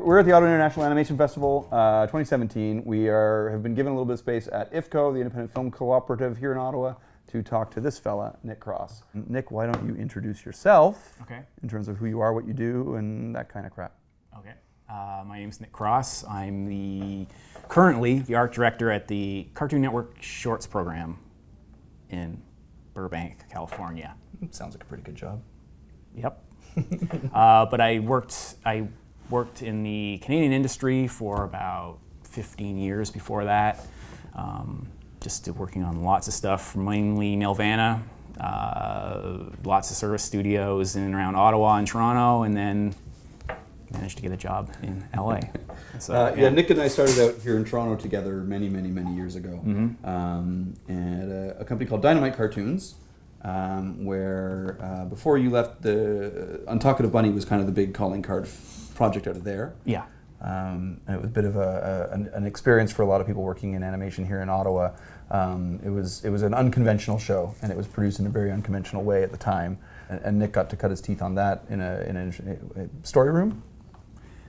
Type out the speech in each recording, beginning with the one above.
We're at the Ottawa International Animation Festival 2017. We have been given a little bit of space at IFCO, the Independent Film Cooperative here in Ottawa, to talk to this fella, Nick Cross. Nick, why don't you introduce yourself in terms of who you are, what you do, and that kind of crap. Okay. My name's Nick Cross. I'm currently the art director at the Cartoon Network Shorts program in Burbank, California. Sounds like a pretty good job. Yep. But I worked in the Canadian industry for about 15 years before that. Just working on lots of stuff, mainly Nelvana, lots of service studios in and around Ottawa and Toronto, and then managed to get a job in LA. So, yeah, Nick and I started out here in Toronto together many years ago, at a company called Dynamite Cartoons, where before you left, the Untalkative Bunny was kind of the big calling card project out of there. Yeah. And it was a bit of an experience for a lot of people working in animation here in Ottawa. It was an unconventional show, and it was produced in a very unconventional way at the time. And Nick got to cut his teeth on that in a story room.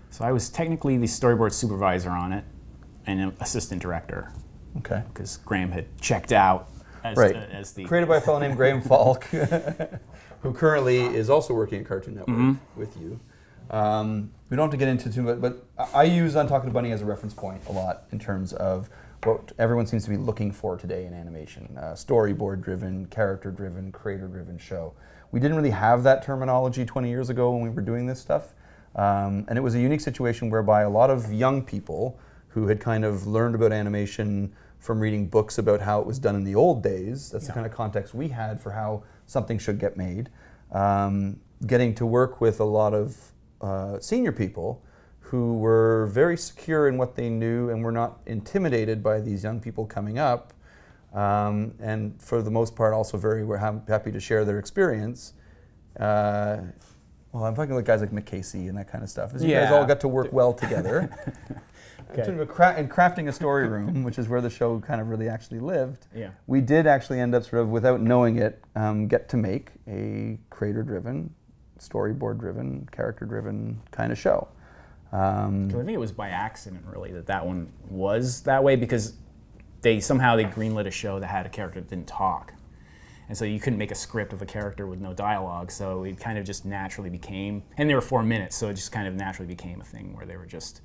So I was technically the storyboard supervisor on it and an assistant director. Okay. Because Graham had checked out as the... Created by a fellow named Graham Falk, who currently is also working at Cartoon Network with you. We don't have to get into too much, but I use Untalkative Bunny as a reference point a lot in terms of what everyone seems to be looking for today in animation. Storyboard-driven, character-driven, creator-driven show. We didn't really have that terminology 20 years ago when we were doing this stuff. And it was a unique situation whereby a lot of young people who had kind of learned about animation from reading books about how it was done in the old days, that's the kind of context we had for how something should get made, getting to work with a lot of senior people who were very secure in what they knew and were not intimidated by these young people coming up, and for the most part also very happy to share their experience. Well, I'm talking about guys like Mick Casey and that kind of stuff. You guys all got to work well together. In crafting a story room, which is where the show kind of really actually lived, we did actually end up sort of, without knowing it, get to make a creator-driven, storyboard-driven, character-driven kind of show. I think it was by accident, really, that one was that way, because somehow they greenlit a show that had a character that didn't talk. And so you couldn't make a script of a character with no dialogue, so it kind of just naturally became, and they were 4 minutes, so it just kind of naturally became a thing where they were just,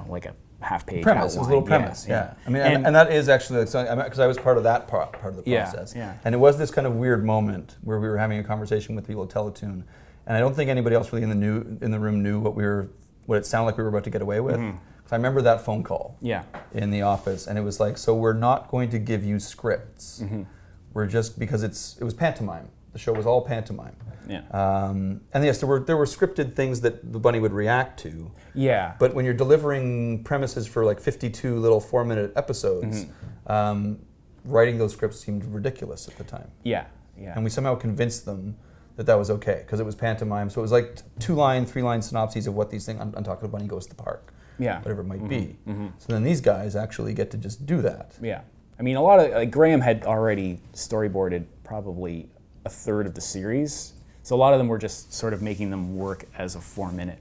like a half-page premise. It was a little premise, yeah. I mean, and that is actually, because I was part of that part of the process. And it was this kind of weird moment where we were having a conversation with people at Teletoon, and I don't think anybody else really in the room knew what it sounded like we were about to get away with. So I remember that phone call in the office, and it was like, so we're not going to give you scripts. We're just, because it was pantomime. The show was all pantomime. And yes, there were scripted things that the bunny would react to. But when you're delivering premises for like 52 little 4-minute episodes, writing those scripts seemed ridiculous at the time. And we somehow convinced them that was okay, because it was pantomime. So it was like 2-line, 3-line synopses of what these things, Untalkative Bunny goes to the park. Whatever it might be. So then these guys actually get to just do that. I mean, a lot of, Graham had already storyboarded probably a third of the series. So a lot of them were just sort of making them work as a 4-minute.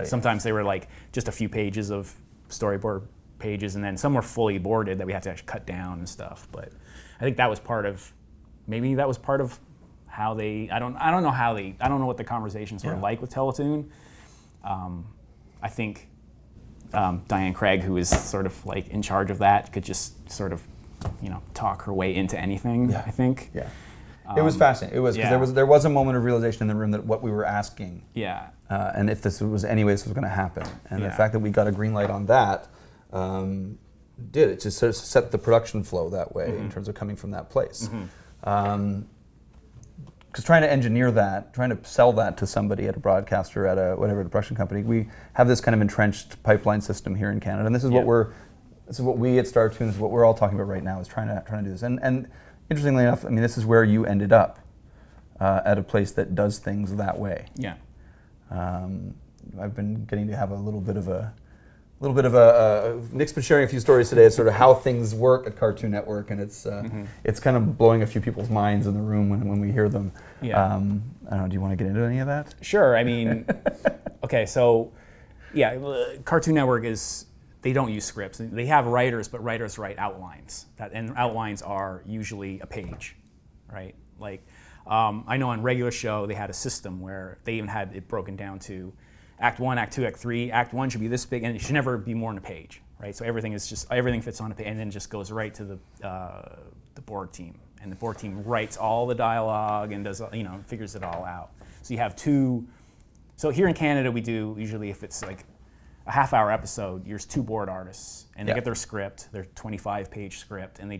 Sometimes they were like just a few pages of storyboard pages, and then some were fully boarded that we had to actually cut down and stuff. But I think that was part of how they, I don't know what the conversations were like with Teletoon. I think Diane Craig, who is sort of like in charge of that, could just sort of, talk her way into anything, I think. It was fascinating. It was, because there was a moment of realization in the room that what we were asking, and if this was going to happen. And the fact that we got a green light on that, it just sort of set the production flow that way in terms of coming from that place. Because trying to engineer that, trying to sell that to somebody at a broadcaster, at a whatever, the production company, we have this kind of entrenched pipeline system here in Canada, and this is what we at Startoon, this is what we're all talking about right now, is trying to do this. And interestingly enough, I mean, this is where you ended up at a place that does things that way. I've been getting to have a little bit of a Nick's been sharing a few stories today. It's sort of how things work at Cartoon Network, and it's kind of blowing a few people's minds in the room when we hear them. I don't know. Do you want to get into any of that? Sure. I mean, okay. So Cartoon Network they don't use scripts. They have writers, but writers write outlines. And outlines are usually a page, right? Like, I know on regular show, they had a system where they even had it broken down to Act 1, Act 2, Act 3. Act 1 should be this big, and it should never be more than a page, right? So everything fits on a page, and then it just goes right to the board team. And the board team writes all the dialogue and does, figures it all out. So you have two. So here in Canada, we do usually, if it's like a half-hour episode, there's 2 board artists, and they get their script, their 25-page script, and they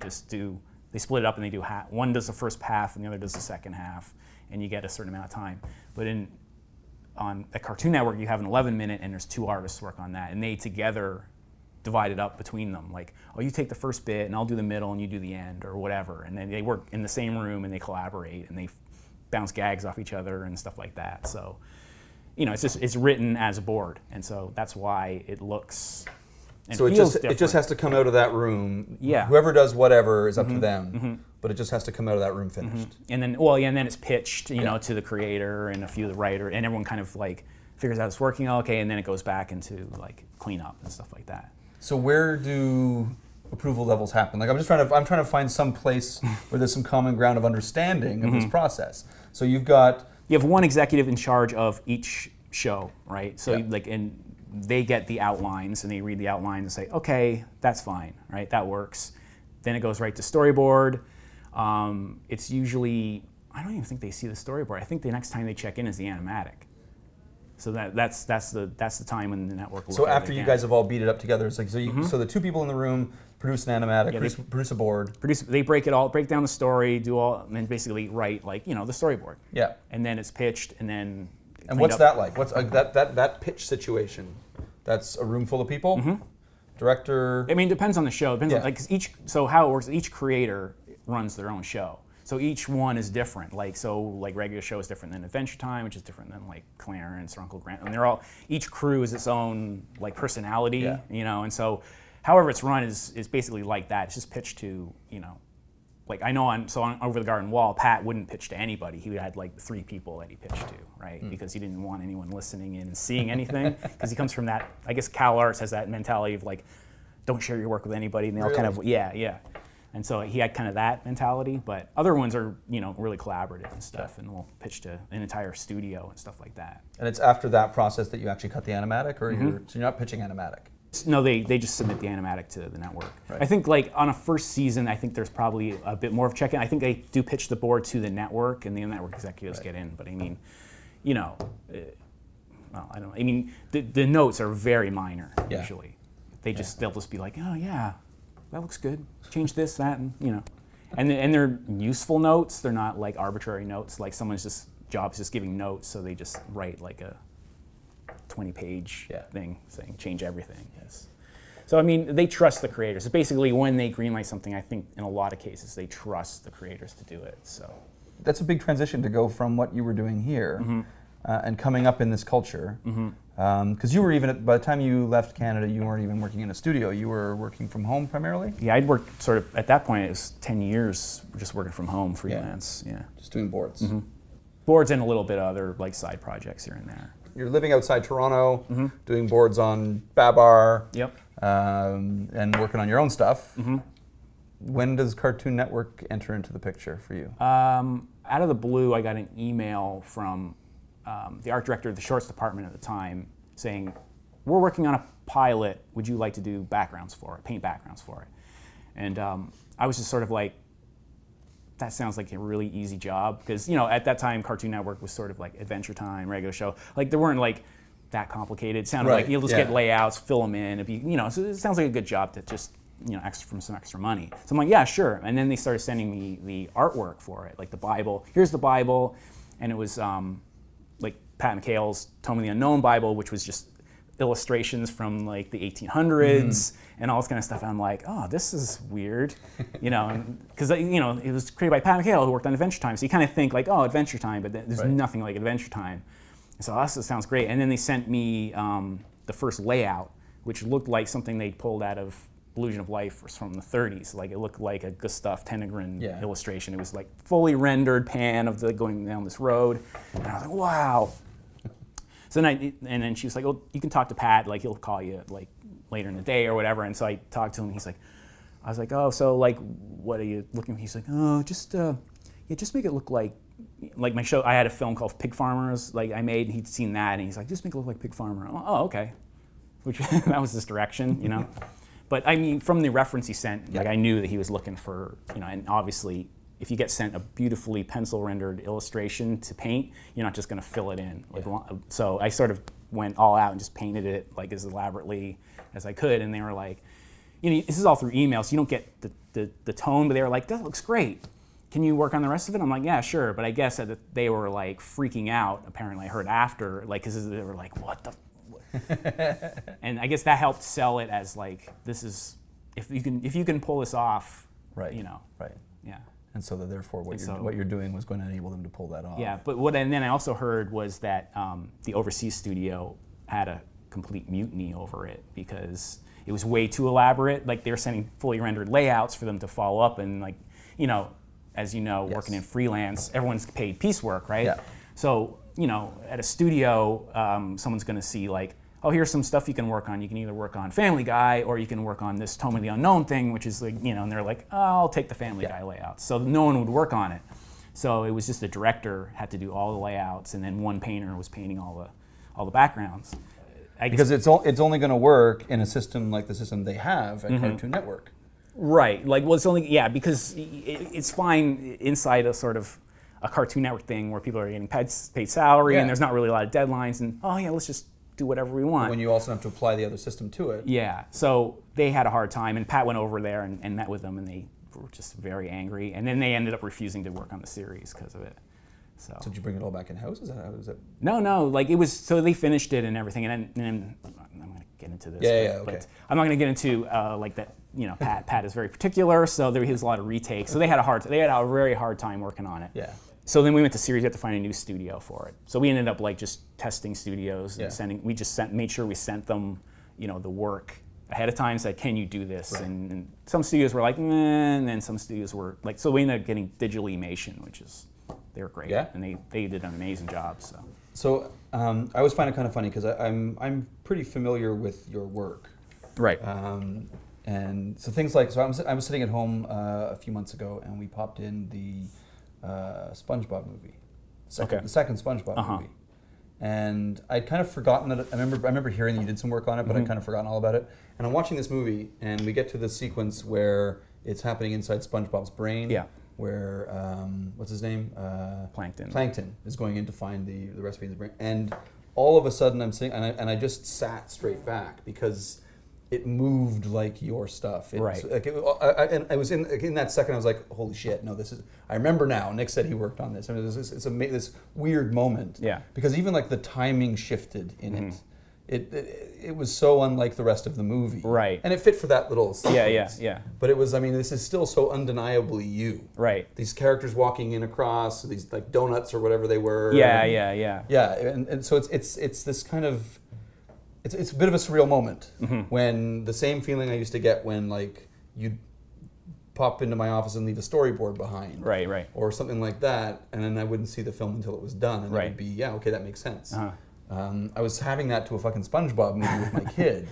split it up and they do one does the first half and the other does the second half, and you get a certain amount of time. But on a Cartoon Network, you have an 11-minute, and there's 2 artists work on that, and they together divide it up between them. Like, oh, you take the first bit, and I'll do the middle, and you do the end, or whatever. And then they work in the same room, and they collaborate, and they bounce gags off each other and stuff like that. So, it's written as a board, and so that's why it looks and so feels it just has to come out of that room. Yeah. Whoever does whatever is up to them, but it just has to come out of that room finished. And then, and then it's pitched, to the creator and a few of the writer, and everyone kind of like figures out it's working okay, and then it goes back into like cleanup and stuff like that. So where do approval levels happen? Like I'm trying to find some place where there's some common ground of understanding of this process. So you have one executive in charge of each show, right? So and they get the outlines and they read the outlines and say, okay, that's fine, right? That works. Then it goes right to storyboard. It's usually, I don't even think they see the storyboard. I think the next time they check in is the animatic. So that's the time when the network will So after you guys have all beat it up together, it's like so the 2 people in the room produce an animatic, produce a board. They break down the story, and then basically write like the storyboard. Yeah. And then it's pitched, and then. And what's that like? What's that pitch situation? That's a room full of people. Director. I mean, it depends on the show. It depends on, so how it works. Each creator runs their own show. So each one is different. Like regular show is different than Adventure Time, which is different than like Clarence or Uncle Grant. And each crew is its own like personality, And so, however it's run is basically like that. It's just pitched to, like I know on Over the Garden Wall, Pat wouldn't pitch to anybody. He had like 3 people that he pitched to, right? Because he didn't want anyone listening in and seeing anything. Because he comes from that. I guess Cal Arts has that mentality of like, don't share your work with anybody, and they all kind of And so he had kind of that mentality, but other ones are, really collaborative and stuff, and we'll pitch to an entire studio and stuff like that. And it's after that process that you actually cut the animatic, or you're not pitching animatic? No, they just submit the animatic to the network. Right. I think like on a first season, I think there's probably a bit more of check-in. I think they do pitch the board to the network, and the network executives get in. But I mean, well, I don't know. I mean, the notes are very minor usually. They'll just be like, oh yeah, that looks good. Change this, that, and and they're useful notes. They're not like arbitrary notes. Like someone's job is just giving notes, so they just write like a 20-page thing saying change everything. Yes. So I mean, they trust the creators. Basically, when they greenlight something, I think in a lot of cases they trust the creators to do it. So that's a big transition to go from what you were doing here and coming up in this culture. Because you were by the time you left Canada, you weren't even working in a studio. You were working from home primarily. Yeah, I'd worked sort of at that point. It was 10 years just working from home, freelance. Yeah. Just doing boards. Boards and a little bit of other like side projects here and there. You're living outside Toronto, doing boards on Babar, and working on your own stuff. When does Cartoon Network enter into the picture for you? Out of the blue, I got an email from the art director of the shorts department at the time saying, we're working on a pilot. Would you like to do backgrounds for it, paint backgrounds for it? And I was just sort of like, that sounds like a really easy job, because at that time Cartoon Network was sort of like Adventure Time, regular show. Like they weren't like that complicated. It sounded like you'll just get layouts, fill them in. It'd be, so it sounds like a good job to just from some extra money. So I'm like, yeah, sure. And then they started sending me the artwork for it, like the Bible. Here's the Bible, and it was like Pat McHale's Tome of the Unknown Bible, which was just illustrations from like the 1800s and all this kind of stuff. And I'm like, oh, this is weird, because it was created by Pat McHale, who worked on Adventure Time. So you kind of think like, oh, Adventure Time, but there's nothing like Adventure Time. And so this sounds great. And then they sent me the first layout, which looked like something they'd pulled out of Illusion of Life from the 30s. Like it looked like a Gustav Tenengren illustration. It was like fully rendered pan of going down this road. And I was like, wow. So then and then she was like, "Oh, you can talk to Pat. Like he'll call you like later in the day or whatever." And so I talked to him. He's like, I was like, "Oh, so like, what are you looking?" He's like, "Oh, just just make it look like my show." I had a film called Pig Farmers, like I made. He'd seen that, and he's like, "Just make it look like Pig Farmer." Oh, okay. Which that was his direction, you know. But I mean, from the reference he sent, like I knew that he was looking for, you know, and obviously, if you get sent a beautifully pencil rendered illustration to paint, you're not just going to fill it in. Like, so I sort of went all out and just painted it like as elaborately as I could, and they were like, you know, this is all through email, so you don't get the tone, but they were like, that looks great. Can you work on the rest of it? I'm like, yeah, sure. But I guess that they were like freaking out. Apparently, I heard after, like, because they were like, what the. And I guess that helped sell it as like, this is, if you can pull this off, right, you know, right, yeah. And so that therefore what you're doing was going to enable them to pull that off. Yeah, but and then I also heard was that the overseas studio had a complete mutiny over it because it was way too elaborate. Like they were sending fully rendered layouts for them to follow up, and like, you know, as you know, working in freelance, everyone's paid piecework, right? Yeah. So, you know, at a studio, someone's going to see like, oh, here's some stuff you can work on. You can either work on Family Guy or you can work on this Tome of the Unknown thing, which is like, you know, and they're like, oh, I'll take the Family Guy layout. So no one would work on it. So it was just the director had to do all the layouts, and then one painter was painting all the backgrounds. Because it's only going to work in a system like the system they have at Cartoon Network. Right. Like, well, it's only, because it's fine inside a sort of a Cartoon Network thing where people are getting paid salary and there's not really a lot of deadlines, and let's just do whatever we want. When you also have to apply the other system to it. Yeah, so they had a hard time, and Pat went over there and met with them, and they were just very angry, and then they ended up refusing to work on the series because of it. So did you bring it all back in-house? Is that? No, like it was, so they finished it and everything, and then I'm going to get into this. Okay. But I'm not going to get into like that, you know, Pat is very particular, so there was a lot of retakes. So they had a very hard time working on it. Yeah. So then we went to series. We had to find a new studio for it. So we ended up like just testing studios and made sure we sent them, you know, the work ahead of time. Said, can you do this? Right. And some studios were like, meh, and then some studios were like, so we ended up getting Digital Emation, which is, they were great. Yeah. And they did an amazing job. So I always find it kind of funny because I'm pretty familiar with your work. Right. And so things like, I was sitting at home a few months ago, and we popped in the SpongeBob movie, the second SpongeBob movie, and I'd kind of forgotten that. I remember hearing that you did some work on it, but I'd kind of forgotten all about it. And I'm watching this movie, and we get to this sequence where it's happening inside SpongeBob's brain. Yeah. Where what's his name? Plankton. Plankton is going in to find the recipe in the brain, and all of a sudden I'm sitting, and I just sat straight back because it moved like your stuff. Right. Like I was in that second. I was like, "Holy shit! No, this is." I remember now. Nick said he worked on this. I mean, it's this weird moment. Yeah. Because even like the timing shifted in it. It was so unlike the rest of the movie. Right. And it fit for that little sequence. Yeah. But it was. I mean, this is still so undeniably you. Right. These characters walking in across these like donuts or whatever they were. Yeah. Yeah. And so it's this kind of. It's a bit of a surreal moment when the same feeling I used to get when like you'd pop into my office and leave a storyboard behind. Right. Or something like that, and then I wouldn't see the film until it was done, and it would be, okay, that makes sense. I was having that to a fucking SpongeBob movie with my kid.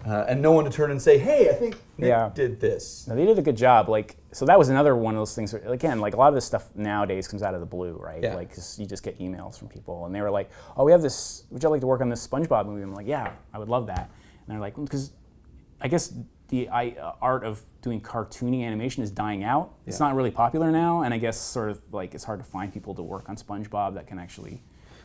And no one to turn and say, hey, I think Nick did this. No, they did a good job. Like, so that was another one of those things where, again, like a lot of this stuff nowadays comes out of the blue, right? Yeah. Like, 'cause you just get emails from people, and they were like, oh, we have this, would you like to work on this SpongeBob movie? I'm like, yeah, I would love that. And they're like, because I guess the art of doing cartoony animation is dying out. It's not really popular now, and I guess sort of like it's hard to find people to work on SpongeBob that can actually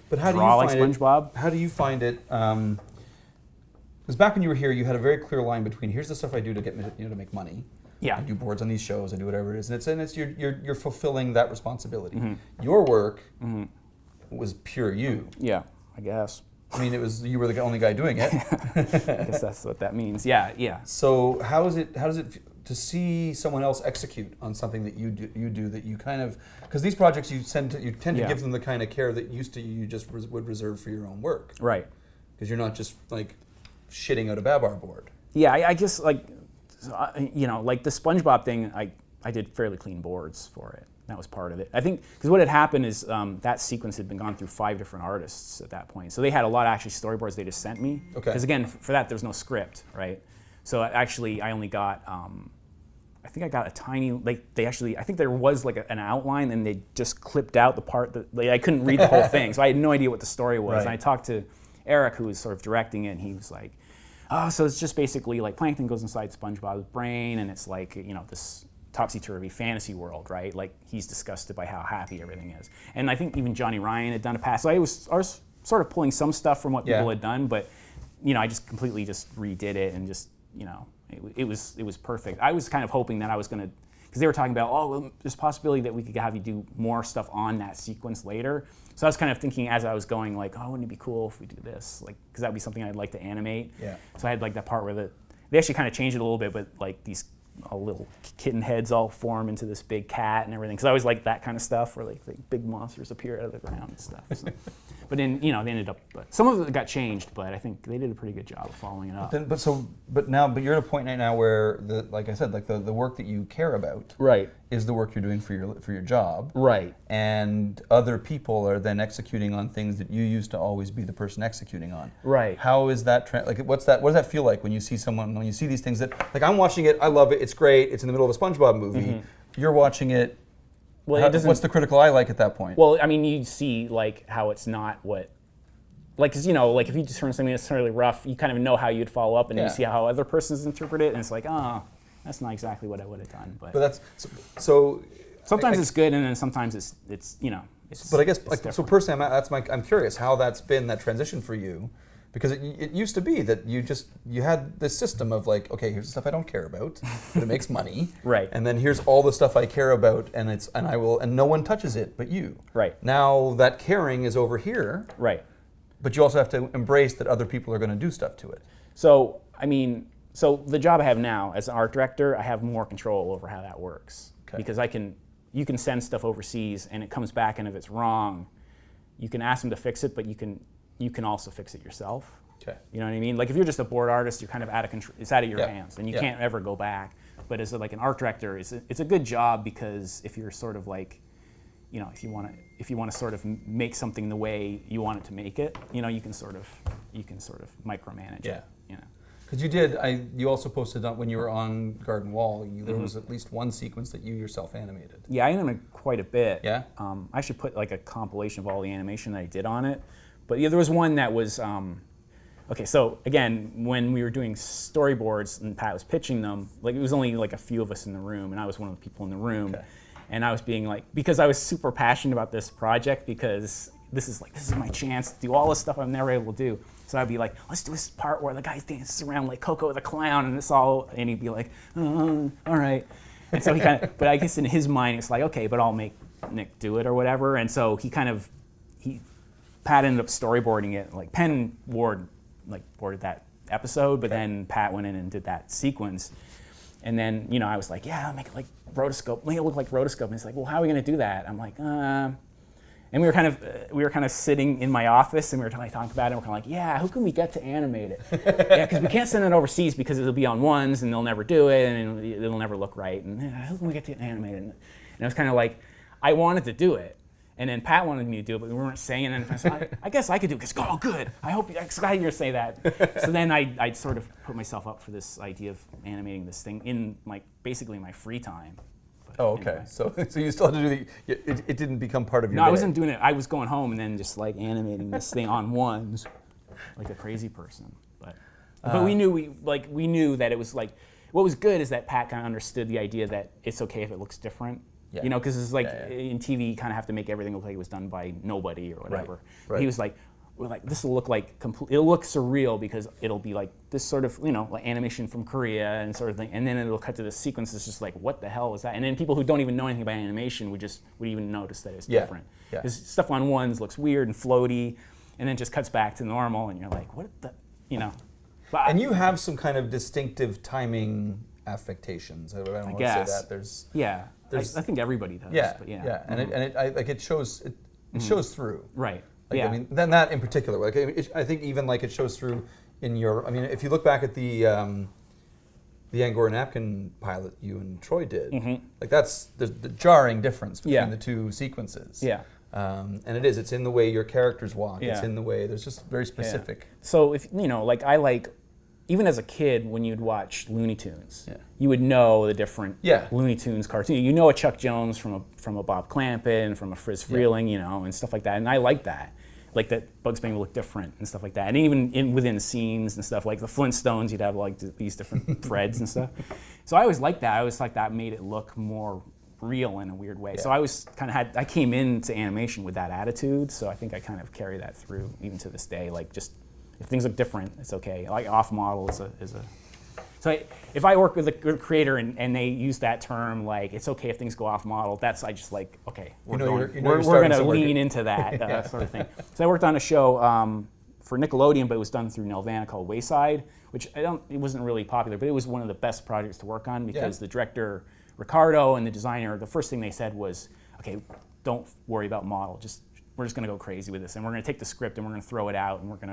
draw like SpongeBob. How do you find it? Because back when you were here, you had a very clear line between here's the stuff I do to get to make money. Yeah. I do boards on these shows. I do whatever it is, and it's you're fulfilling that responsibility. Your work was pure you. Yeah, I guess. I mean, you were the only guy doing it. I guess that's what that means. Yeah. So how does it to see someone else execute on something that you do that you kind of, because these projects you tend to give them the kind of care that you just would reserve for your own work. Right. Because you're not just like shitting out a Babar board. Yeah, I just like, like the SpongeBob thing, I did fairly clean boards for it. That was part of it. I think because what had happened is that sequence had been gone through 5 different artists at that point. So they had a lot of actually storyboards they just sent me. Okay. Because again, for that there's no script, right? So actually I only got, I think I got a tiny, like they actually, I think there was like an outline and they just clipped out the part that, like, I couldn't read the whole thing. So I had no idea what the story was. Right. And I talked to Eric, who was sort of directing it, and he was like, oh, so it's just basically like Plankton goes inside SpongeBob's brain and it's like, you know, this topsy-turvy fantasy world, right? Like he's disgusted by how happy everything is. And I think even Johnny Ryan had done a pass. So I was sort of pulling some stuff from what people had done, but you know, I just completely just redid it and just, you know, it was perfect. I was kind of hoping that I was gonna, because they were talking about, oh, well, there's a possibility that we could have you do more stuff on that sequence later. So I was kind of thinking as I was going, like, oh, wouldn't it be cool if we do this? Like, because that would be something I'd like to animate. Yeah. So I had like that part where they actually kind of changed it a little bit, but like these little kitten heads all form into this big cat and everything. Because I always like that kind of stuff where like the big monsters appear out of the ground and stuff. So. But then, you know, they ended up, some of it got changed, but I think they did a pretty good job of following it up. But you're at a point right now where, like I said, like the work that you care about Right. is the work you're doing for your job. Right. And other people are then executing on things that you used to always be the person executing on. Right. How is that, like, what does that feel like when you see when you see these things that, like, I'm watching it, I love it, it's great, it's in the middle of a SpongeBob movie, you're watching it. Well, it doesn't, what's the critical eye like at that point? Well, I mean, you see like how it's not what, like, cause you know, like if you just turn something that's really rough, you kind of know how you'd follow up, and then you see how other persons interpret it, and it's like, oh, that's not exactly what I would have done. But that's so. Sometimes it's good, and then sometimes it's you know. But I guess so personally, I'm curious how that's been, that transition for you. Because it used to be that you had this system of like, okay, here's the stuff I don't care about, but it makes money, right? And then here's all the stuff I care about, and no one touches it but you, right? Now that caring is over here, right? But you also have to embrace that other people are going to do stuff to it. So I mean, so the job I have now as an art director, I have more control over how that works, because you can send stuff overseas and it comes back, and if it's wrong, you can ask them to fix it, but you can also fix it yourself. Okay. You know what I mean? Like if you're just a board artist, you're kind of out of control. It's out of your hands, and you can't ever go back. But as like an art director, it's a good job, because if you're sort of like, you know, if you want to sort of make something the way you want it to make it, you know, you can sort of micromanage it. You know. Because you also posted on, when you were on Garden Wall, there was at least one sequence that you yourself animated. Yeah, I animated quite a bit. Yeah. I should put like a compilation of all the animation that I did on it. But yeah, there was one that was, okay, so again, when we were doing storyboards and Pat was pitching them, like it was only like a few of us in the room, and I was one of the people in the room. Okay. And I was being like, because I was super passionate about this project, because this is my chance to do all this stuff I'm never able to do. So I'd be like, let's do this part where the guy dances around like Coco the Clown, and he'd be like, all right. And so he kind of, but I guess in his mind, it's like, okay, but I'll make Nick do it or whatever. And so Pat ended up storyboarding it. Like Penn boarded that episode, but then Pat went in and did that sequence. And then, you know, I was like, yeah, I'll make it like rotoscope, make it look like rotoscope. And he's like, well, how are we going to do that? I'm like, and we were kind of sitting in my office, and we were talking about it, and we're kind of like, yeah, who can we get to animate it? Yeah, because we can't send it overseas because it'll be on ones, and they'll never do it, and it'll never look right. And who can we get to animate it? And it was kind of like, I wanted to do it. And then Pat wanted me to do it, but we weren't saying it. And I said, I guess I could do it. Because, oh, good. I'm glad you're going to say that. So then I sort of put myself up for this idea of animating this thing in basically my free time. But oh, okay. Anyway. So you still had to do it didn't become part of your day. No, I wasn't doing it. I was going home and then just like animating this thing on ones like a crazy person. But we knew that it was like, what was good is that Pat kind of understood the idea that it's okay if it looks different. Yeah. You know, because it's like in TV, you kind of have to make everything look like it was done by nobody or whatever. Right. He was like, this will look like it'll look surreal, because it'll be like this sort of, you know, like animation from Korea and sort of thing, and then it'll cut to this sequence that's just like, what the hell is that? And then people who don't even know anything about animation would even notice that it's different. Because stuff on ones looks weird and floaty, and then it just cuts back to normal, and you're like, what the, you know? But and you have some kind of distinctive timing affectations. I don't want to say that. There's I think everybody does. Yeah, but yeah. And it shows shows through. Right. Like, I mean, then that in particular. Like I think even like it shows through in your. I mean, if you look back at the the Angora napkin pilot you and Troy did, like there's the jarring difference between the two sequences. Yeah. And it's in the way your characters walk. It's in the way, there's just very specific. Yeah. So if, like I like, even as a kid, when you'd watch Looney Tunes, you would know the different Looney Tunes cartoons. You know a Chuck Jones from a Bob Clampett, from a Friz Freleng, and stuff like that. And I like that. Like that Bugs Bunny would look different and stuff like that. And even within the scenes and stuff, like the Flintstones, you'd have like these different threads and stuff. So I always liked that. I always thought that made it look more real in a weird way. So I was I came into animation with that attitude. So I think I kind of carry that through even to this day. Like just, if things look different, it's okay. Like off model is a. So if I work with a creator and they use that term, like it's okay if things go off model, I just like, okay, we're going to lean into that sort of thing. So I worked on a show for Nickelodeon, but it was done through Nelvana called Wayside, which it wasn't really popular, but it was one of the best projects to work on because the director Ricardo and the designer, the first thing they said was, okay, don't worry about model, we're just going to go crazy with this, and we're going to take the script and we're going to throw it out, and we're going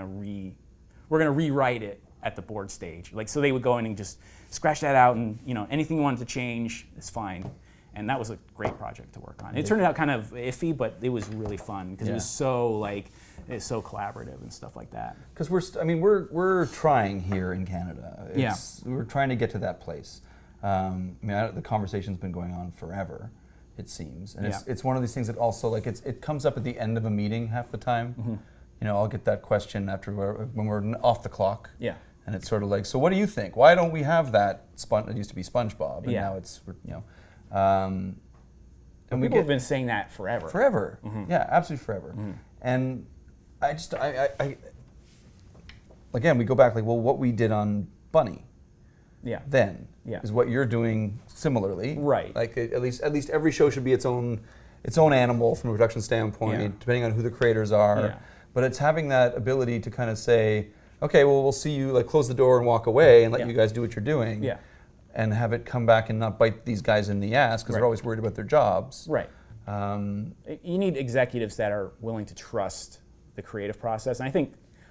to rewrite it at the board stage. Like, so they would go in and just scratch that out, and anything you wanted to change is fine. And that was a great project to work on. It turned out kind of iffy, but it was really fun because it was so so collaborative and stuff like that. Because we're trying here in Canada. We're trying to get to that place. The conversation's been going on forever, it seems, and it's one of these things that also like it comes up at the end of a meeting half the time. I'll get that question when we're off the clock. Yeah. And it's sort of like, so what do you think? Why don't we have that? It used to be SpongeBob, and now it's and people have been saying that forever. Forever. Yeah, absolutely forever. And I again, we go back like, well, what we did on Bunny. Then is what you're doing similarly. Right. Like at least every show should be its own animal from a production standpoint, depending on who the creators are. Yeah. But it's having that ability to kind of say, okay, well, we'll see you, like close the door and walk away and let you guys do what you're doing. Yeah. And have it come back and not bite these guys in the ass because they're always worried about their jobs. Right. You need executives that are willing to trust the creative process. And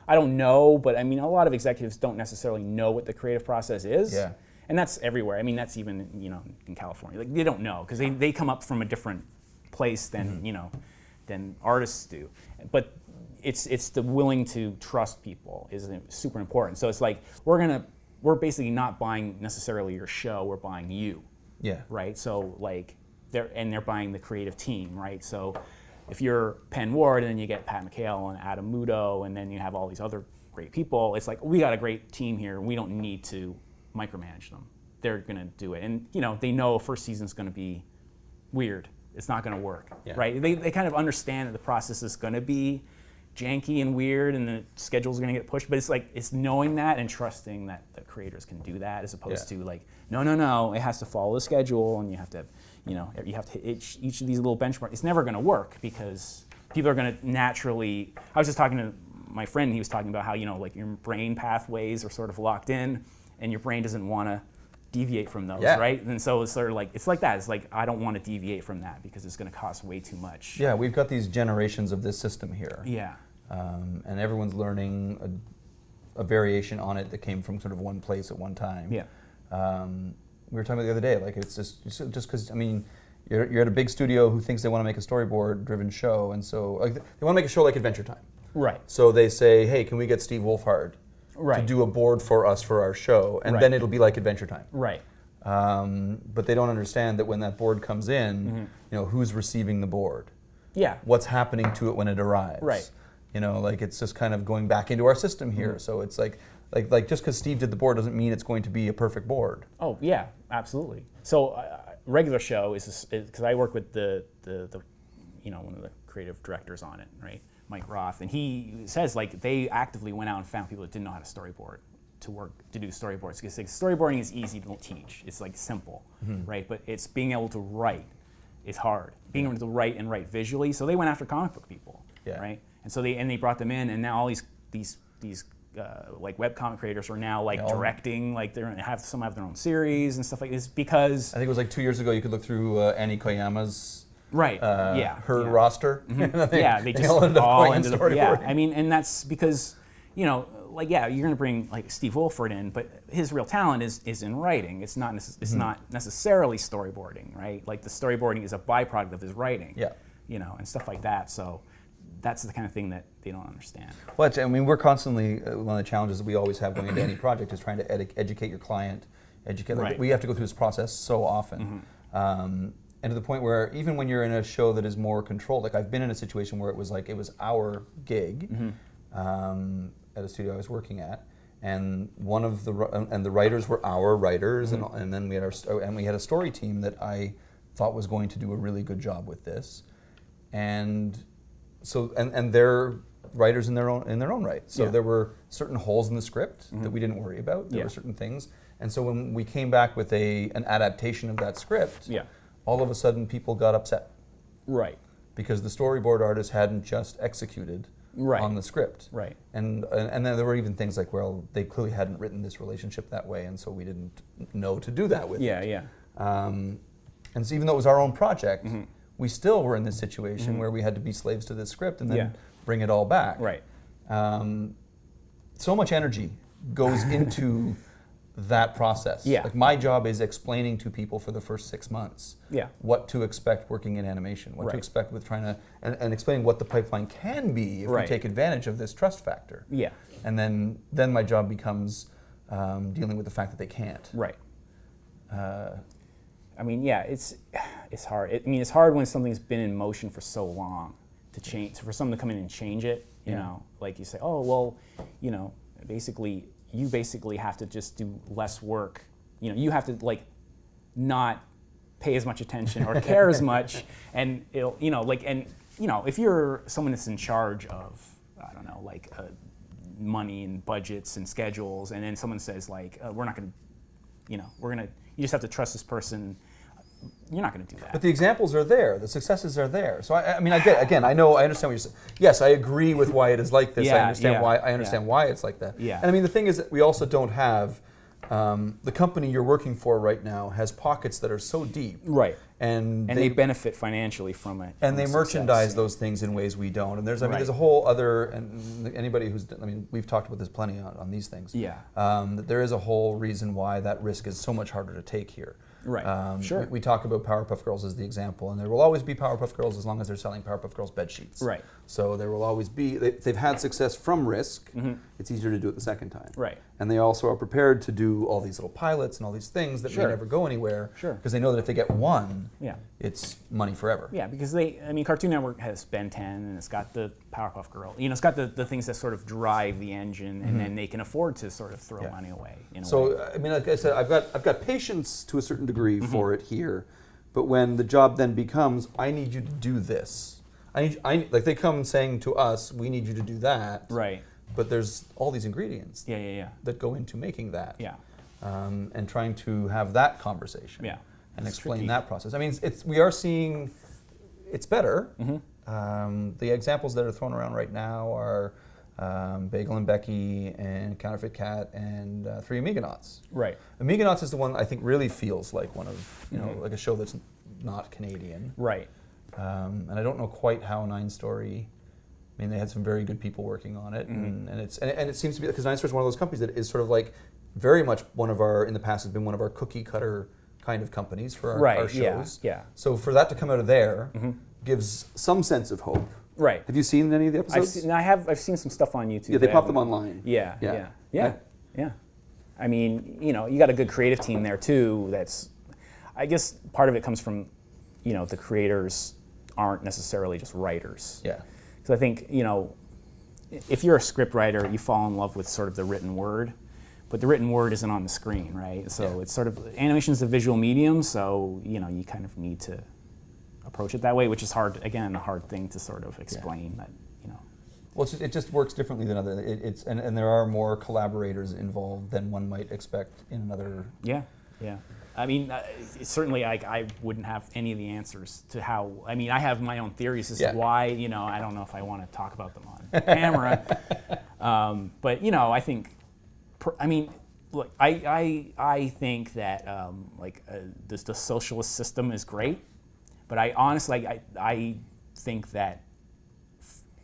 I don't know, but a lot of executives don't necessarily know what the creative process is. Yeah. And that's everywhere. That's even, in California. Like they don't know because they come up from a different place than, than artists do. But it's the willing to trust people is super important. So it's like we're basically not buying necessarily your show, we're buying you. Yeah. Right? So like they're buying the creative team, right? So if you're Penn Ward and then you get Pat McHale and Adam Muto and then you have all these other great people, it's like we got a great team here, we don't need to micromanage them. They're gonna do it. And they know first season's gonna be weird. It's not gonna work. Yeah. Right? They kind of understand that the process is gonna be janky and weird and the schedule's going to get pushed, but it's knowing that and trusting that the creators can do that as opposed to like no, it has to follow the schedule and you have to hit each of these little benchmarks. It's never going to work because people are going to naturally. I was just talking to my friend and he was talking about how like your brain pathways are sort of locked in and your brain doesn't want to deviate from those, right? And so it's sort of like it's like that. It's like I don't want to deviate from that because it's going to cost way too much. Yeah, we've got these generations of this system here. Yeah, and everyone's learning a variation on it that came from sort of one place at one time. Yeah, we were talking about the other day. Like it's just because you're at a big studio who thinks they want to make a storyboard-driven show, and so like they want to make a show like Adventure Time. Right. So they say, hey, can we get Steve Wolfhard? To do a board for us for our show, and then it'll be like Adventure Time. Right. But they don't understand that when that board comes in, who's receiving the board? Yeah. What's happening to it when it arrives? Right. Like it's just kind of going back into our system here. So it's like just because Steve did the board doesn't mean it's going to be a perfect board. Oh yeah, absolutely. So regular show is because I work with the one of the creative directors on it, right? Mike Roth, and he says like they actively went out and found people that didn't know how to storyboard to do storyboards because storyboarding is easy to teach. It's like simple, right? But it's being able to write is hard. Being able to write and write visually. So they went after comic book people, right? And so they brought them in, and now all these like webcomic creators are now like directing, like some have their own series and stuff like this because I think it was like 2 years ago you could look through Annie Koyama's. Right. Her roster. Yeah, they just all ended up. Yeah, and that's because you know, like, yeah, you're going to bring like Steve Wolford in, but his real talent is in writing. It's not not necessarily storyboarding, right? Like the storyboarding is a byproduct of his writing. Yeah. You know, and stuff like that. So that's the kind of thing that they don't understand. Well, I mean, we're constantly one of the challenges that we always have going into any project is trying to educate your client. Like, we have to go through this process so often. And to the point where even when you're in a show that is more controlled, like I've been in a situation where it was our gig at a studio I was working at, and the writers were our writers, and then we had a story team that I thought was going to do a really good job with this, and so and they're writers in their own right. So there were certain holes in the script that we didn't worry about. There were certain things, and so when we came back with an adaptation of that script, all of a sudden people got upset. Right. Because the storyboard artist hadn't just executed on the script. Right. And then there were even things like, well, they clearly hadn't written this relationship that way, and so we didn't know to do that with it. And so even though it was our own project, we still were in this situation where we had to be slaves to this script and then bring it all back. Right. So much energy goes into that process. Yeah. Like my job is explaining to people for the first 6 months what to expect working in animation, what to expect with trying to, and explaining what the pipeline can be if we take advantage of this trust factor. Yeah. And then my job becomes dealing with the fact that they can't. Right. I mean, yeah, it's hard. It's hard when something's been in motion for so long to change, for someone to come in and change it, you know, like you say, oh, well, you know, you basically have to just do less work. You know, you have to like not pay as much attention or care as much, and it'll, you know, like, and you know, if you're someone that's in charge of, I don't know, like money and budgets and schedules, and then someone says like, we're not going to, you know, you just have to trust this person. You're not going to do that. But the examples are there. The successes are there. So I mean, I understand what you're saying. Yes, I agree with why it is like this. I understand why it's like that. Yeah. And I mean, the thing is that we also don't have the company you're working for right now has pockets that are so deep. Right. And they benefit financially from it. And they merchandise those things in ways we don't. And there's a whole other, and anybody we've talked about this plenty on these things. Yeah. That there is a whole reason why that risk is so much harder to take here. Right. Sure. We talk about Powerpuff Girls as the example, and there will always be Powerpuff Girls as long as they're selling Powerpuff Girls bed sheets. Right. So there will always be. They've had success from risk. It's easier to do it the second time. Right. And they also are prepared to do all these little pilots and all these things that may never go anywhere. Sure. Because they know that if they get one, it's money forever. Yeah. Because Cartoon Network has Ben 10, and it's got the Powerpuff Girl. You know, it's got the things that sort of drive the engine, and then they can afford to sort of throw money away. I mean, like I said, I've got patience to a certain degree for it here, but when the job then becomes, I need you to do this. Like they come saying to us, we need you to do that. Right. But there's all these ingredients. That go into making that. Yeah. And trying to have that conversation. Yeah. And explain that process. I mean, we are seeing it's better. The examples that are thrown around right now are Bagel and Becky and Counterfeit Cat and Three Amigonauts. Right. Amigonauts is the one I think really feels like one of, like a show that's not Canadian. Right. And I don't know quite how 9 Story. I mean, they had some very good people working on it, and it seems to be because 9 Story is one of those companies that is sort of like very much in the past has been one of our cookie cutter kind of companies for our shows. Yeah. So for that to come out of there gives some sense of hope. Right. Have you seen any of the episodes? I've seen some stuff on YouTube. Yeah, they pop them online. Yeah. I mean, you got a good creative team there too. I guess part of it comes from, the creators aren't necessarily just writers. Yeah. Because I think, if you're a script writer, you fall in love with sort of the written word, but the written word isn't on the screen, right? So it's sort of, animation is a visual medium, so, you kind of need to approach it that way, which is hard, again, a hard thing to sort of explain that, Well, it just works differently than other, and there are more collaborators involved than one might expect in another. Yeah. I mean, certainly I wouldn't have any of the answers to how, I have my own theories as to why, I don't know if I want to talk about them on camera. But, I think, look, I think that, the socialist system is great, but I honestly, I think that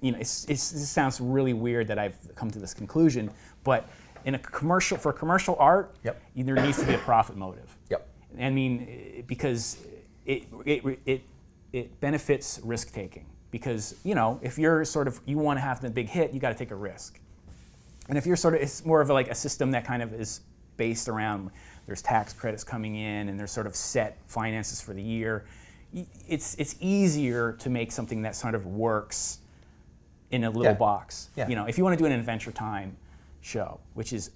it sounds really weird that I've come to this conclusion, but for commercial art, Yep. there needs to be a profit motive. Yep. I mean, because it benefits risk taking. Because if you're you want to have the big hit, you got to take a risk. And if you're it's more of a system that kind of is based around there's tax credits coming in and there's sort of set finances for the year. It's easier to make something that sort of works in a little box. Yeah. If you want to do an Adventure Time show, which is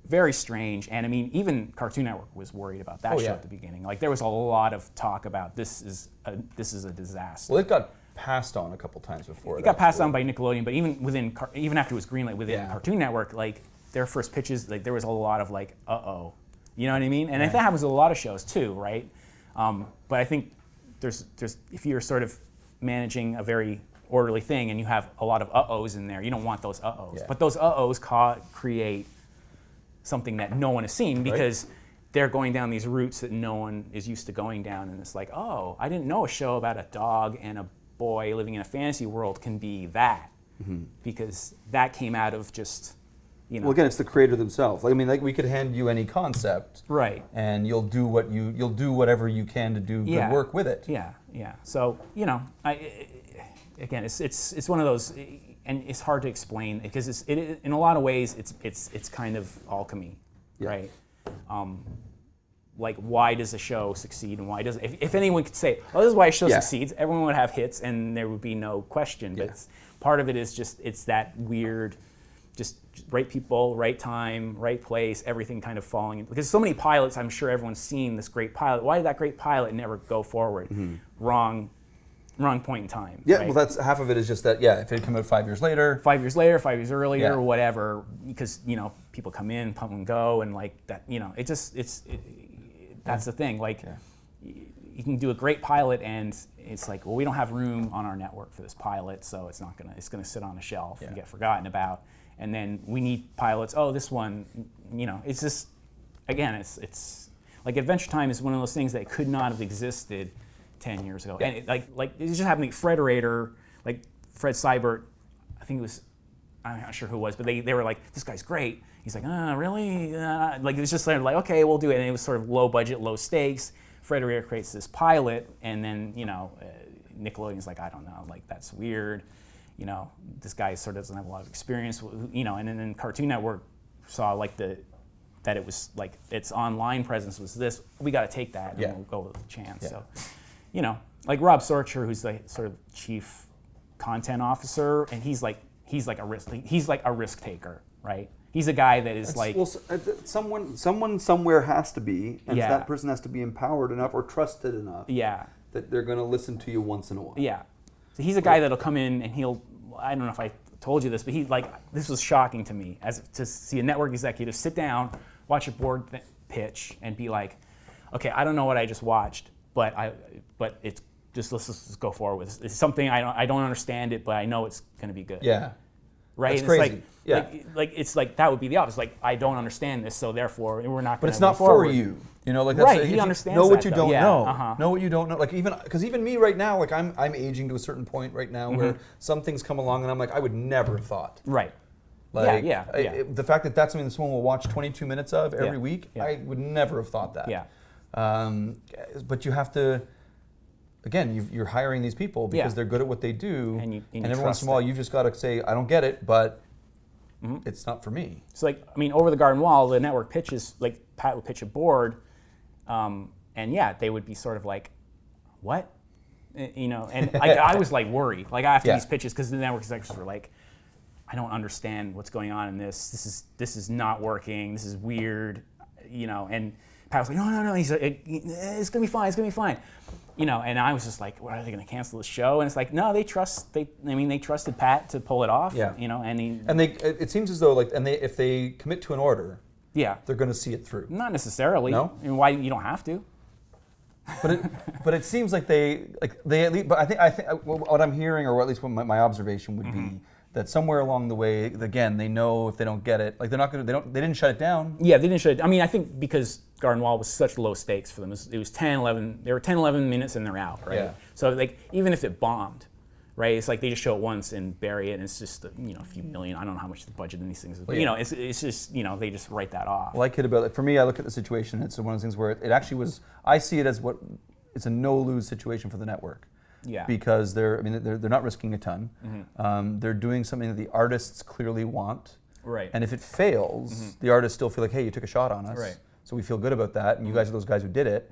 very strange, and I mean, even Cartoon Network was worried about that show at the beginning. Like there was a lot of talk about this is a disaster. Well, it got passed on a couple times before. It got passed on by Nickelodeon, but even after it was greenlit within Cartoon Network, like their first pitches, like there was a lot of like, uh-oh, you know what I mean? And I think that happens with a lot of shows too, right? But I think there's if you're sort of managing a very orderly thing and you have a lot of uh-ohs in there, you don't want those uh-ohs. Yeah. But those uh-ohs create something that no one has seen because they're going down these routes that no one is used to going down, and it's like, oh, I didn't know a show about a dog and a boy living in a fantasy world can be that, because that came out of just, Well, again, it's the creator themselves. I mean, like we could hand you any concept, right, and you'll do whatever you can to do good work with it. Yeah. So again, it's one of those, and it's hard to explain because it in a lot of ways it's kind of alchemy, right? Like, why does a show succeed and why does if anyone could say, oh, this is why a show succeeds, everyone would have hits and there would be no question. But part of it is just it's that weird, just right people, right time, right place, everything kind of falling in. Because so many pilots, I'm sure everyone's seen this great pilot. Why did that great pilot never go forward? Wrong point in time. Yeah, right? well, that's half of it is just that. Yeah, if it had come out 5 years later, 5 years later, 5 years earlier, or whatever, because people come in, pump and go, and like that. That's the thing. Like, you can do a great pilot, and it's like, well, we don't have room on our network for this pilot, so it's gonna sit on a shelf and get forgotten about. And then we need pilots. Oh, this one, it's just, again, it's like Adventure Time is one of those things that could not have existed 10 years ago. And it just happening. Fred Rader, like Fred Seibert, I think it was, I'm not sure who it was, but they were like, this guy's great. He's like, really? Like it was just like, okay, we'll do it. And it was sort of low budget, low stakes. Fred Rader creates this pilot, and then Nickelodeon's like, I don't know, like that's weird. This guy sort of doesn't have a lot of experience. And then Cartoon Network saw like that it was like its online presence was this. We got to take that and we'll go with a chance. So, like Rob Sorcher, who's the sort of chief content officer, and he's like a risk taker, right? He's a guy that is someone somewhere has to be, and that person has to be empowered enough or trusted enough that they're going to listen to you once in a while. Yeah. So he's a guy that'll come in and I don't know if I told you this, but this was shocking to me to see a network executive sit down, watch a board pitch, and be like, okay, I don't know what I just watched, but it's just let's just go forward with this. It's something I don't understand it, but I know it's going to be good. Yeah. Right. That's crazy. It's like that would be the opposite. Like, I don't understand this, so therefore we're not going to. But it's not for you. Like that's right. He understands. Know what you that, don't know. Uh-huh. Know what you don't know. Like even me right now, like I'm aging to a certain point right now where some things come along and I'm like, I would never have thought. Right. Like, the fact that that's something that someone will watch 22 minutes of every week, I would never have thought that. Yeah. But you have to. Again, you're hiring these people because they're good at what they do, and every once in a while you've just got to say, I don't get it, but it's not for me. So over the garden wall, the network pitches, like Pat would pitch a board, and they would be sort of like, what? And I was like worried, like after these pitches, because the network executives were like, I don't understand what's going on in this. This is not working. This is weird, and Pat was like, no. He's like, it's gonna be fine. It's gonna be fine. And I was just like, what, are they going to cancel the show? And it's like, no, they trusted Pat to pull it off. Yeah. It seems as though if they commit to an order, they're going to see it through. Not necessarily. No. I mean, why you don't have to? But it seems like they at least. But I think what I'm hearing, or at least what my observation would be, that somewhere along the way, again, they know if they don't get it, like they're not going to. They didn't shut it down. Yeah, they didn't shut it down. I mean, I think because Garden Wall was such low stakes for them. It was 10, 11. They were 10, 11 minutes and they're out, right? Yeah. So even if it bombed, right? It's like they just show it once and bury it, and it's just a few million. I don't know how much the budget in these things is, but it's just they just write that off. Well, I kid about it. For me, I look at the situation. It's one of those things where it actually was. I see it as it's a no-lose situation for the network. Yeah. Because they're not risking a ton. They're doing something that the artists clearly want. Right. And if it fails, the artists still feel like, hey, you took a shot on us. Right. So we feel good about that, and you guys are those guys who did it.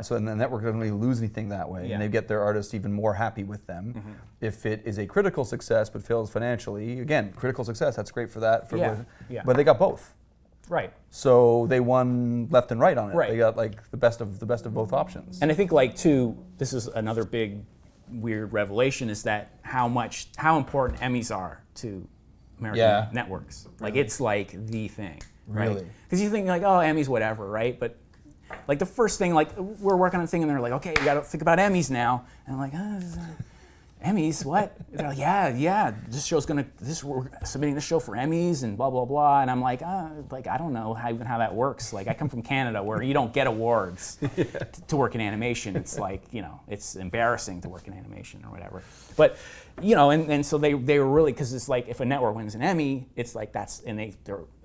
So and the network doesn't really lose anything that way, and they get their artists even more happy with them. If it is a critical success but fails financially, again, critical success, that's great for that. But they got both. Right. So they won left and right on it. Right. They got like the best of both options. And I think this is another big weird revelation, is that how important Emmys are to American networks. Like it's like the thing. Right? Really? Because you think like, oh, Emmys, whatever, right? But like the first thing, like we're working on a thing, and they're like, okay, you got to think about Emmys now. And I'm like, Emmys, what? They're like, yeah, we're submitting this show for Emmys and blah blah blah. And I'm like, I don't know how that works. Like I come from Canada where you don't get awards to work in animation. It's like it's embarrassing to work in animation or whatever. But and so they were really, because it's like if a network wins an Emmy, it's like this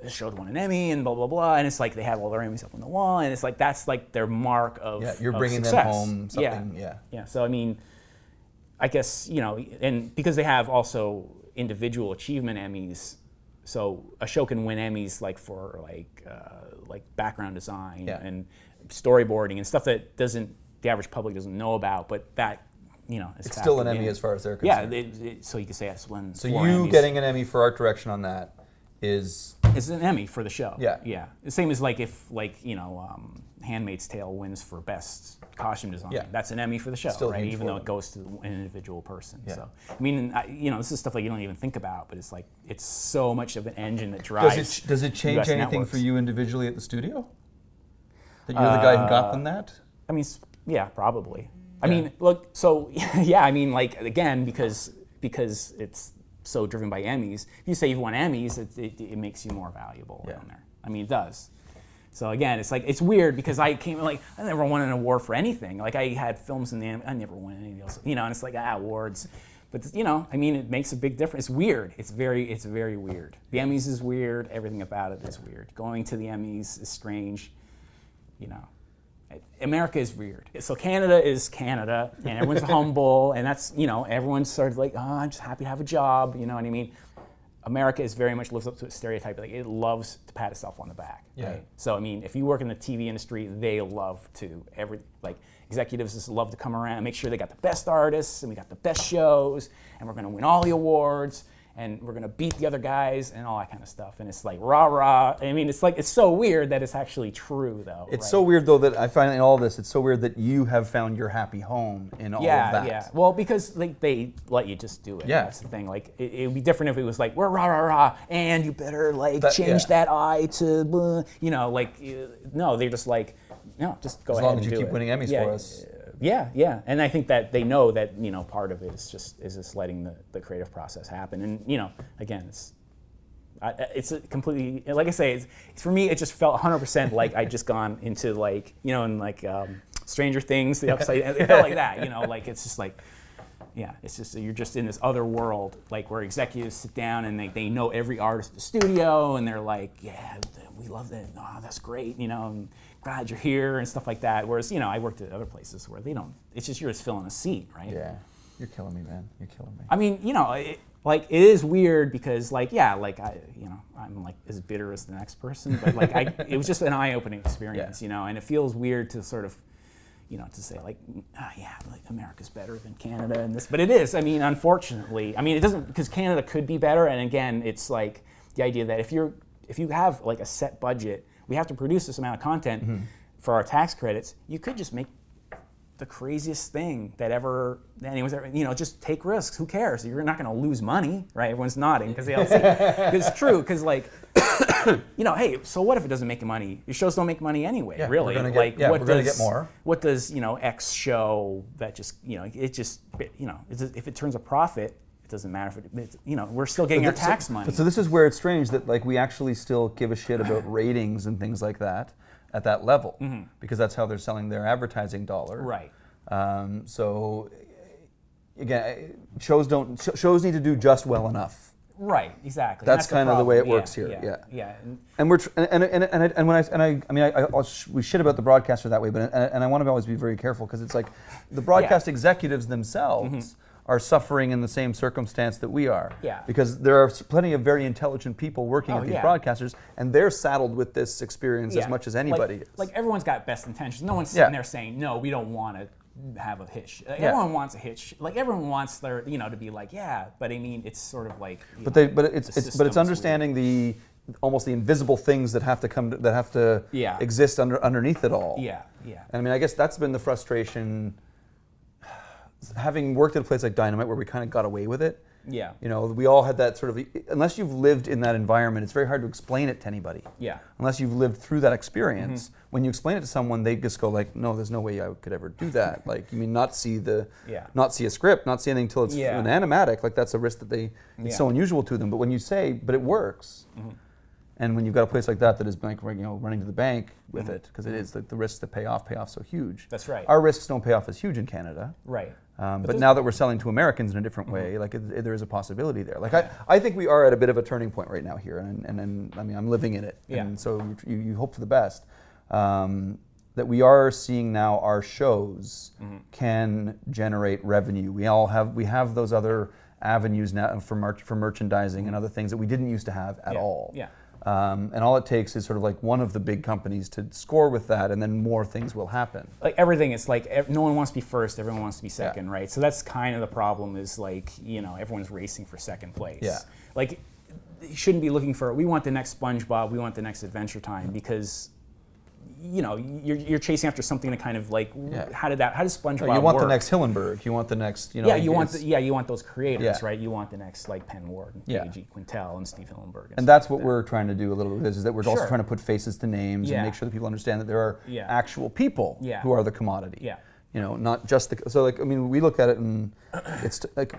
showed won an Emmy and blah blah blah, and it's like they have all their Emmys up on the wall, and it's like that's like their mark of you're bringing success. them home something. Yeah. So I mean, I guess and because they have also individual achievement Emmys, so a show can win Emmys like for like background design and storyboarding and stuff that the average public doesn't know about, but that. It's still an Emmy as far as they're concerned. Yeah, so you could say that's one. So you getting an Emmy for art direction on that is an Emmy for the show. Yeah. The same as like if Handmaid's Tale wins for best costume design. Yeah. That's an Emmy for the show, Still right? huge Even for though them. it goes to an individual person. Yeah. So I mean, this is stuff like you don't even think about, but it's like it's so much of an engine that drives. Does it change US anything networks. for you individually at the studio? That you're the guy who got them that? I mean, yeah, probably. I mean, look, so yeah, I mean, like again, because it's so driven by Emmys. If you say you've won Emmys, it makes you more valuable down there. I mean, it does. So again, it's like it's weird because I never won an award for anything. Like I had films in I never won anything else. And it's like awards, but I mean, it makes a big difference. It's weird. It's very weird. The Emmys is weird. Everything about it is weird. Going to the Emmys is strange. America is weird. So Canada is Canada, and everyone's humble, and that's, everyone's sort of like, oh, I'm just happy to have a job, you know what I mean? America is very much lives up to a stereotype, like it loves to pat itself on the back, right? So, I mean, if you work in the TV industry, they love to, executives just love to come around and make sure they got the best artists, and we got the best shows, and we're gonna win all the awards, and we're gonna beat the other guys and all that kind of stuff. And it's like rah rah. I mean, it's so weird that it's actually true though. It's so weird though that I find in all this, it's so weird that you have found your happy home in all of that. Yeah. Well, because they let you just do it. Yeah. That's the thing. Like it would be different if it was like we're rah rah rah, and you better change that I to blah, no, they're just like no, just go ahead and do it. As long as you keep winning Emmys for us. Yeah, and I think that they know that part of it is just letting the creative process happen, and again, it's a completely, like I say, it's for me it just felt 100% like I'd just gone into Stranger Things, the upside. It felt like that, like it's just like. Yeah, it's just you're just in this other world, like where executives sit down and they know every artist at the studio, and they're like, yeah, we love that. Oh, that's great, and glad you're here and stuff like that. Whereas, I worked at other places where they don't. It's just you're just filling a seat, right? Yeah, you're killing me, man. You're killing me. I mean, it is weird because, I'm as bitter as the next person, but it was just an eye-opening experience, and it feels weird to sort of. To say America's better than Canada and this, but it is. I mean, unfortunately, it doesn't, because Canada could be better. And again, it's like the idea that if you have like a set budget, we have to produce this amount of content for our tax credits. You could just make the craziest thing that anyone's ever, just take risks. Who cares? You're not going to lose money, right? Everyone's nodding because they all see. It's true because hey, so what if it doesn't make money? Your shows don't make money anyway, really. We're gonna get more. What does X show that just if it turns a profit, it doesn't matter if it's we're still getting our tax money. So this is where it's strange that we actually still give a shit about ratings and things like that at that level because that's how they're selling their advertising dollar. Right. So again, shows need to do just well enough. Right, exactly. That's kind of the way it works here. Yeah. And we shit about the broadcaster that way, but I want to always be very careful because it's like the broadcast executives themselves are suffering in the same circumstance that we are. Yeah. Because there are plenty of very intelligent people working at these broadcasters, and they're saddled with this experience as much as anybody is. Like everyone's got best intentions. No one's sitting there saying, no, we don't want to have a hit. Everyone wants a hit. Like everyone wants their, to be like, but I mean, it's sort of like. But it's understanding the almost the invisible things that have to exist underneath it all. Yeah. And I mean, I guess that's been the frustration. Having worked at a place like Dynamite where we kind of got away with it. Yeah. We all had that sort of, unless you've lived in that environment, it's very hard to explain it to anybody. Yeah. Unless you've lived through that experience. When you explain it to someone, they just go like, no, there's no way I could ever do that. Like, you mean not see a script, not see anything until it's an animatic. Like that's a risk that it's so unusual to them. But when you say, but it works. And when you've got a place like that is like, running to the bank with it, because it is the risks that pay off so huge. That's right. Our risks don't pay off as huge in Canada. Right. But now that we're selling to Americans in a different way, like there is a possibility there. Like I think we are at a bit of a turning point right now here, and I mean I'm living in it, and so you hope for the best. That we are seeing now our shows can generate revenue. We have those other avenues now for merchandising and other things that we didn't used to have at all. Yeah. And all it takes is sort of like one of the big companies to score with that, and then more things will happen. Like everything, it's like no one wants to be first, everyone wants to be second, right? So that's kind of the problem is like, everyone's racing for second place. Yeah. Like, you shouldn't be looking for, we want the next SpongeBob, we want the next Adventure Time, because you're chasing after something to kind of like, how does SpongeBob work? You want the next Hillenburg. You want the next, you want those creators, right? You want the next like Penn Ward and Paige Quintel and Steve Hillenburg. And that's what we're trying to do a little bit, is that we're also trying to put faces to names and make sure that people understand that there are actual people who are the commodity. Yeah. Not just so like, I mean, we look at it and it's like,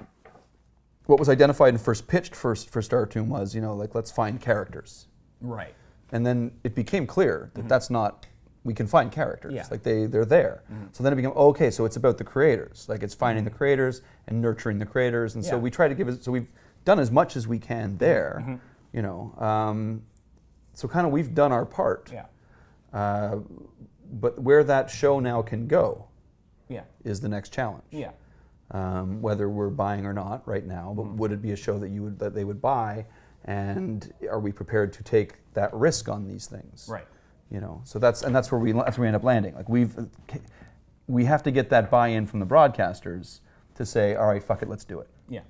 what was identified and first pitched for Startoon was, like, let's find characters. Right. And then it became clear that that's not, we can find characters. Yeah. Like they're there. So then it became, okay, so it's about the creators. Like it's finding the creators and nurturing the creators. And so we try to give it, so we've done as much as we can there, so kind of we've done our part. Yeah. But where that show now can go is the next challenge. Yeah. Whether we're buying or not right now, but would it be a show that they would buy? And are we prepared to take that risk on these things? Right. So that's where we end up landing. Like we have to get that buy-in from the broadcasters to say, all right, fuck it, let's do it. Yeah.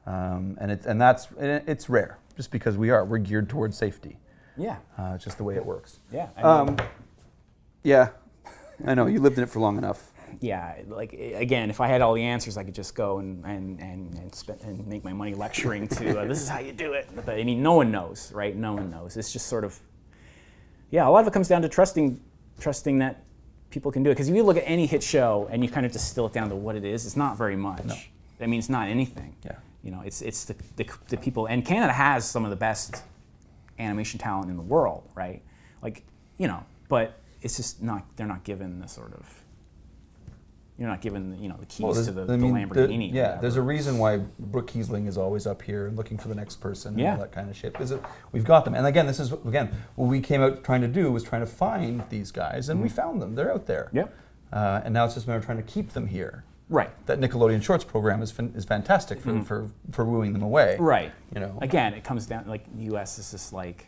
And it's rare, just because we're geared towards safety. Yeah. It's just the way it works. Yeah. Yeah. I know, you lived in it for long enough. Yeah, like again, if I had all the answers, I could just go and make my money lecturing to this is how you do it. But I mean, no one knows, right? No one knows. It's just sort of, a lot of it comes down to trusting that people can do it. Because if you look at any hit show and you kind of distill it down to what it is, it's not very much. No. I mean, it's not anything. Yeah. It's the people, and Canada has some of the best animation talent in the world, right? Like, but it's just not. They're not given the sort of. You're not given the keys to the Lamborghini. There's a reason why Brooke Kiesling is always up here and looking for the next person and all that kind of shit. Because we've got them. And again, what we came out trying to do was trying to find these guys, and we found them. They're out there. Yeah. And now it's just a matter of trying to keep them here. Right. That Nickelodeon Shorts program is fantastic for wooing them away. Right. Again, it comes down like the U.S. is just like.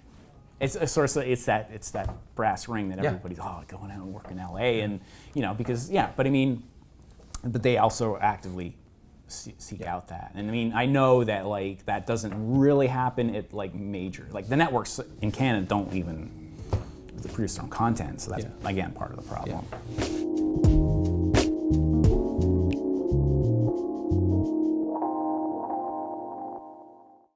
It's that brass ring that everybody's going out and working in L.A. and because but I mean. But they also actively seek out that. And I mean, I know that like that doesn't really happen at like major, like the networks in Canada don't even produce their own content. So that's again part of the problem. Yeah.